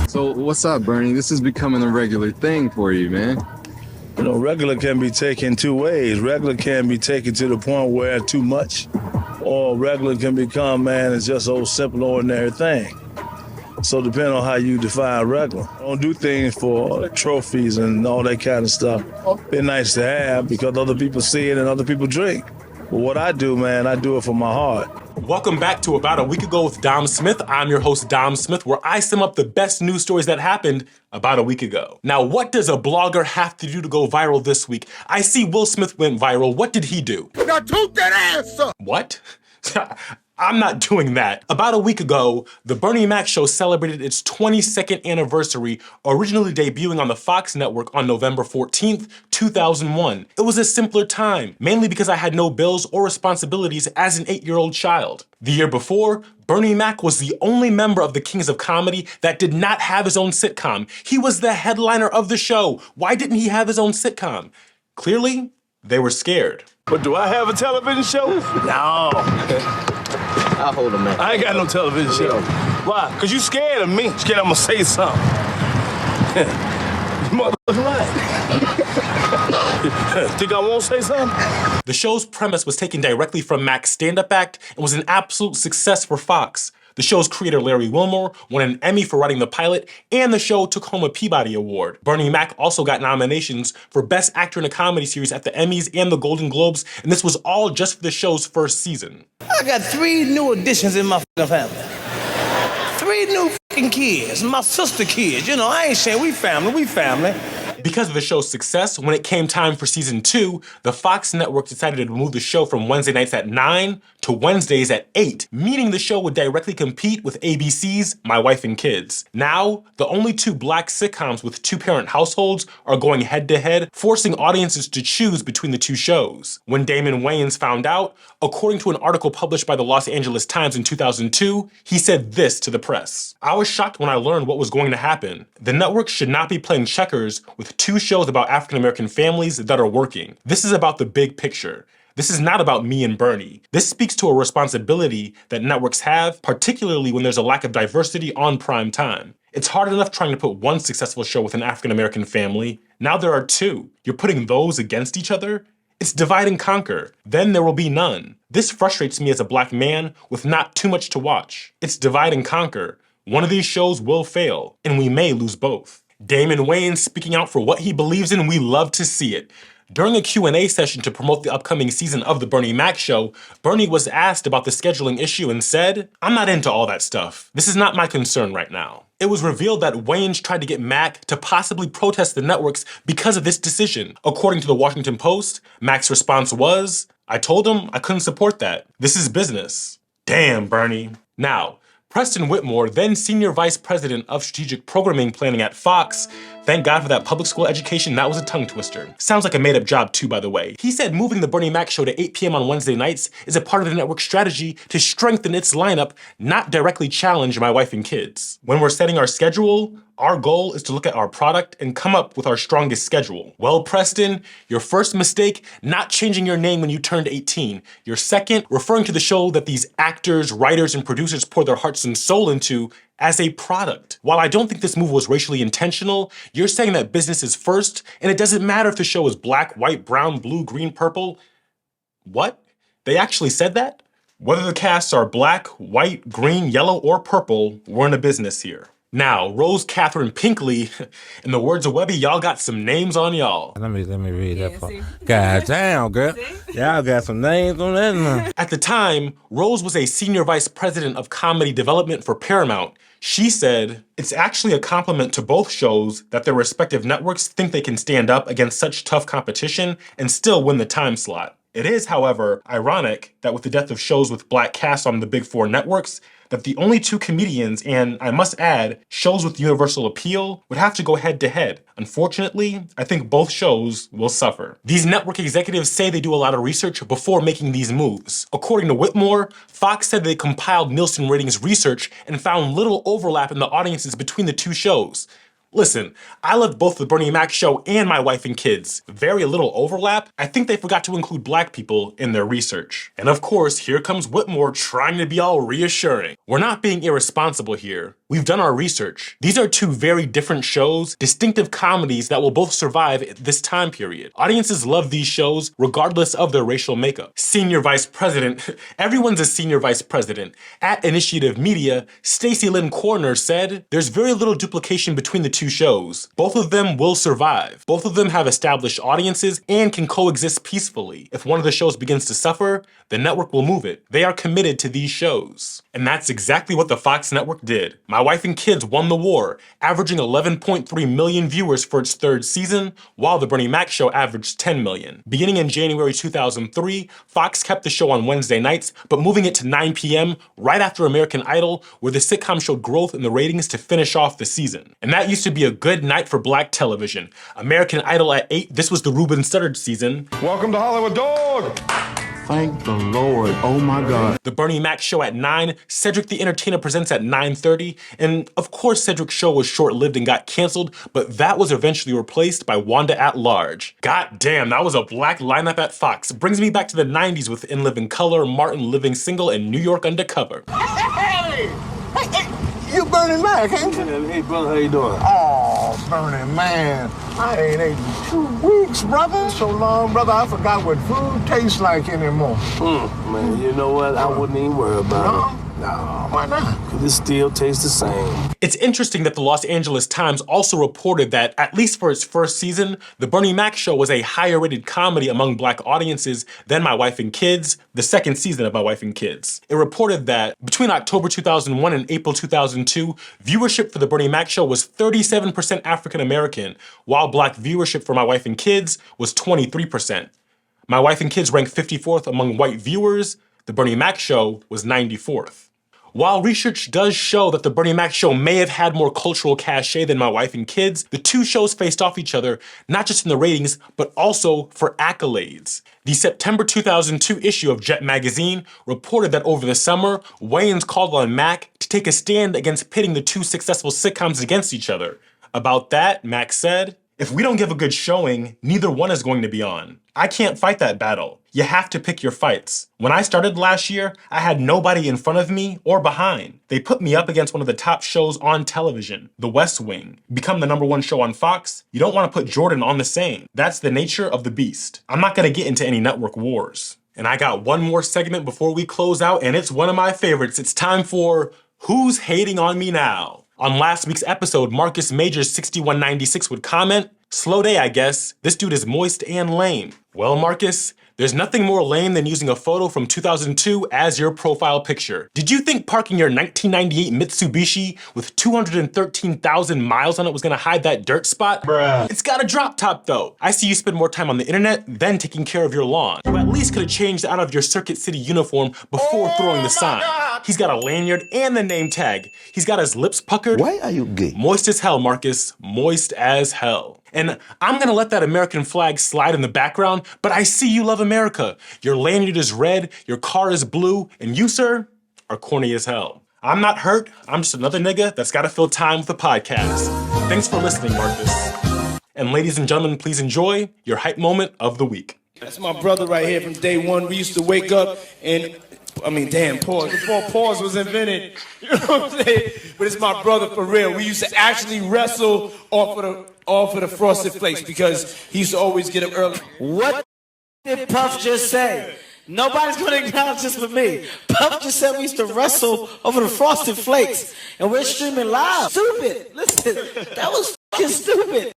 So what's up, Bernie? This is becoming a regular thing for you, man. You know, regular can be taken two ways. Regular can be taken to the point where too much, or regular can become, man, it's just a simple, ordinary thing. So depending on how you define regular. I don't do things for trophies and all that kind of stuff. It's nice to have because other people see it and other people drink. But what I do, man, I do it for my heart. Welcome back to About a Week Ago with Dom Smith. I'm your host, Dom Smith, where I sum up the best news stories that happened about a week ago. Now, what does a blogger have to do to go viral this week? I see Will Smith went viral. What did he do? Now toot that ass up! What? I'm not doing that. About a week ago, the Bernie Mac Show celebrated its 22nd anniversary, originally debuting on the Fox network on November 14th, 2001. It was a simpler time, mainly because I had no bills or responsibilities as an 8-year-old child. The year before, Bernie Mac was the only member of the Kings of Comedy that did not have his own sitcom. He was the headliner of the show. Why didn't he have his own sitcom? Clearly, they were scared. But do I have a television show? No. I'll hold him, man. I ain't got no television show. Why? Because you scared of me. Scared I'm going to say something. You motherfucking right. Think I won't say something? The show's premise was taken directly from Mac's stand-up act and was an absolute success for Fox. The show's creator, Larry Wilmore, won an Emmy for writing the pilot, and the show took home a Peabody Award. Bernie Mac also got nominations for Best Actor in a Comedy Series at the Emmys and the Golden Globes, and this was all just for the show's first season. I got 3 new additions in my family. 3 new kids, my sister kids. You know, I ain't saying we family. Because of the show's success, when it came time for season 2, the Fox network decided to move the show from Wednesday nights at 9 to Wednesdays at 8, meaning the show would directly compete with ABC's My Wife and Kids. Now, the only 2 black sitcoms with 2-parent households are going head-to-head, forcing audiences to choose between the 2 shows. When Damon Wayans found out, according to an article published by the Los Angeles Times in 2002, he said this to the press: "I was shocked when I learned what was going to happen. The network should not be playing checkers with 2 shows about African-American families that are working. This is about the big picture. This is not about me and Bernie. This speaks to a responsibility that networks have, particularly when there's a lack of diversity on prime time. It's hard enough trying to put one successful show with an African-American family. Now there are 2. You're putting those against each other? It's divide and conquer. Then there will be none. This frustrates me as a black man with not too much to watch. It's divide and conquer. One of these shows will fail, and we may lose both." Damon Wayans speaking out for what he believes in, we love to see it. During a Q&A session to promote the upcoming season of The Bernie Mac Show, Bernie was asked about the scheduling issue and said, "I'm not into all that stuff. This is not my concern right now." It was revealed that Wayans tried to get Mac to possibly protest the networks because of this decision. According to the Washington Post, Mac's response was, "I told him I couldn't support that. This is business." Damn, Bernie. Now, Preston Whitmore, then Senior Vice President of Strategic Programming Planning at Fox, thank God for that public school education, that was a tongue twister. Sounds like a made-up job too, by the way. He said moving the Bernie Mac Show to 8 p.m. on Wednesday nights is a part of the network's strategy to strengthen its lineup, not directly challenge My Wife and Kids. When we're setting our schedule, our goal is to look at our product and come up with our strongest schedule. Well, Preston, your first mistake, not changing your name when you turned 18. Your second, referring to the show that these actors, writers, and producers pour their hearts and soul into as a product. While I don't think this move was racially intentional, you're saying that business is first, and it doesn't matter if the show is black, white, brown, blue, green, purple. What? They actually said that? Whether the casts are black, white, green, yellow, or purple, we're in a business here. Now, Rose Catherine Pinkley, in the words of Webby, y'all got some names on y'all. Let me read that part. God damn, girl. Y'all got some names on that now. At the time, Rose was a senior vice president of comedy development for Paramount. She said, "It's actually a compliment to both shows that their respective networks think they can stand up against such tough competition and still win the time slot. It is, however, ironic that with the death of shows with black casts on the big 4 networks, that the only 2 comedians, and I must add, shows with universal appeal, would have to go head to head. Unfortunately, I think both shows will suffer." These network executives say they do a lot of research before making these moves. According to Whitmore, Fox said they compiled Nielsen ratings research and found little overlap in the audiences between the 2 shows. Listen, I loved both the Bernie Mac show and My Wife and Kids. Very little overlap. I think they forgot to include black people in their research. And of course, here comes Whitmore trying to be all reassuring. We're not being irresponsible here. We've done our research. These are two very different shows, distinctive comedies that will both survive at this time period. Audiences love these shows regardless of their racial makeup. Senior Vice President, everyone's a Senior Vice President. At Initiative Media, Stacey Lynn Corner said, "There's very little duplication between the two shows. Both of them will survive. Both of them have established audiences and can coexist peacefully. If one of the shows begins to suffer, the network will move it. They are committed to these shows." And that's exactly what the Fox network did. My Wife and Kids won the war, averaging 11.3 million viewers for its third season, while the Bernie Mac show averaged 10 million. Beginning in January 2003, Fox kept the show on Wednesday nights, but moving it to 9 p.m. right after American Idol, where the sitcom showed growth in the ratings to finish off the season. And that used to be a good night for black television. American Idol at 8, this was the Ruben Studdard season. Welcome to Hollywood, dog! Thank the Lord. Oh my God. The Bernie Mac show at 9, Cedric the Entertainer Presents at 9:30, and of course Cedric's show was short-lived and got canceled, but that was eventually replaced by Wanda at Large. God damn, that was a black lineup at Fox. Brings me back to the 90s with In Living Color, Martin Living Single, and New York Undercover. Hey, you Bernie Mac, ain't you? Hey, brother, how you doing? Oh, Bernie, man. I ain't ate in 2 weeks, brother. So long, brother, I forgot what food tastes like anymore. Man, you know what? I wouldn't even worry about it. No, why not? Because it still tastes the same. It's interesting that the Los Angeles Times also reported that, at least for its first season, the Bernie Mac show was a higher rated comedy among black audiences than My Wife and Kids, the second season of My Wife and Kids. It reported that between October 2001 and April 2002, viewership for the Bernie Mac show was 37% African American, while black viewership for My Wife and Kids was 23%. My Wife and Kids ranked 54th among white viewers. The Bernie Mac show was 94th. While research does show that the Bernie Mac show may have had more cultural cachet than My Wife and Kids, the two shows faced off each other, not just in the ratings, but also for accolades. The September 2002 issue of Jet magazine reported that over the summer, Wayans called on Mac to take a stand against pitting the two successful sitcoms against each other. About that, Mac said, "If we don't give a good showing, neither one is going to be on. I can't fight that battle. You have to pick your fights. When I started last year, I had nobody in front of me or behind. They put me up against one of the top shows on television, The West Wing. Become the #1 show on Fox, you don't want to put Jordan on the same. That's the nature of the beast. I'm not going to get into any network wars." And I got one more segment before we close out, and it's one of my favorites. It's time for Who's Hating on Me Now? On last week's episode, Marcus Majors 6196 would comment, "Slow day, I guess. This dude is moist and lame." Well, Marcus, there's nothing more lame than using a photo from 2002 as your profile picture. Did you think parking your 1998 Mitsubishi with 213,000 miles on it was gonna hide that dirt spot? Bruh. It's got a drop top though. I see you spend more time on the internet than taking care of your lawn. You at least could have changed out of your Circuit City uniform before throwing the sign. He's got a lanyard and the name tag. He's got his lips puckered. Why are you gay? Moist as hell, Marcus. Moist as hell. And I'm gonna let that American flag slide in the background, but I see you love America. Your lanyard is red, your car is blue, and you, sir, are corny as hell. I'm not hurt, I'm just another nigga that's gotta fill time with a podcast. Thanks for listening, Marcus. And ladies and gentlemen, please enjoy your hype moment of the week. That's my brother right here from day one. We used to wake up and, pause. Before pause was invented, you know what I'm saying? But it's my brother for real. We used to actually wrestle off of the Frosted Flakes because he used to always get up early. What did Puff just say? Nobody's going to acknowledge this but me. Puff just said we used to wrestle over the Frosted Flakes, and we're streaming live. Stupid. Listen, that was fucking stupid.